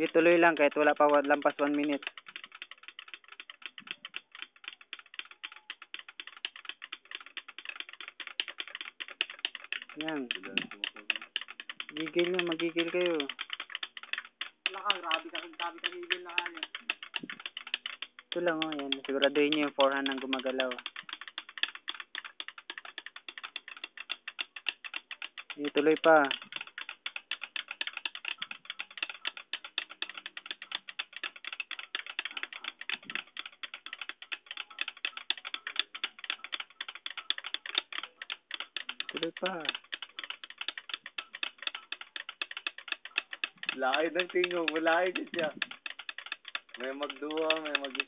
Tuloy lang kahit wala pa lampas 1 minute. Yan. Gigil nyo, magigil kayo. Wala ka, grabe ka gigil na kanya. Ito lang oh, yan. Siguraduhin nyo yung forehand ang gumagalaw. Tuloy pa. Tuloy pa. Laki ng tingog, malaki din siya. May magduwa, may mag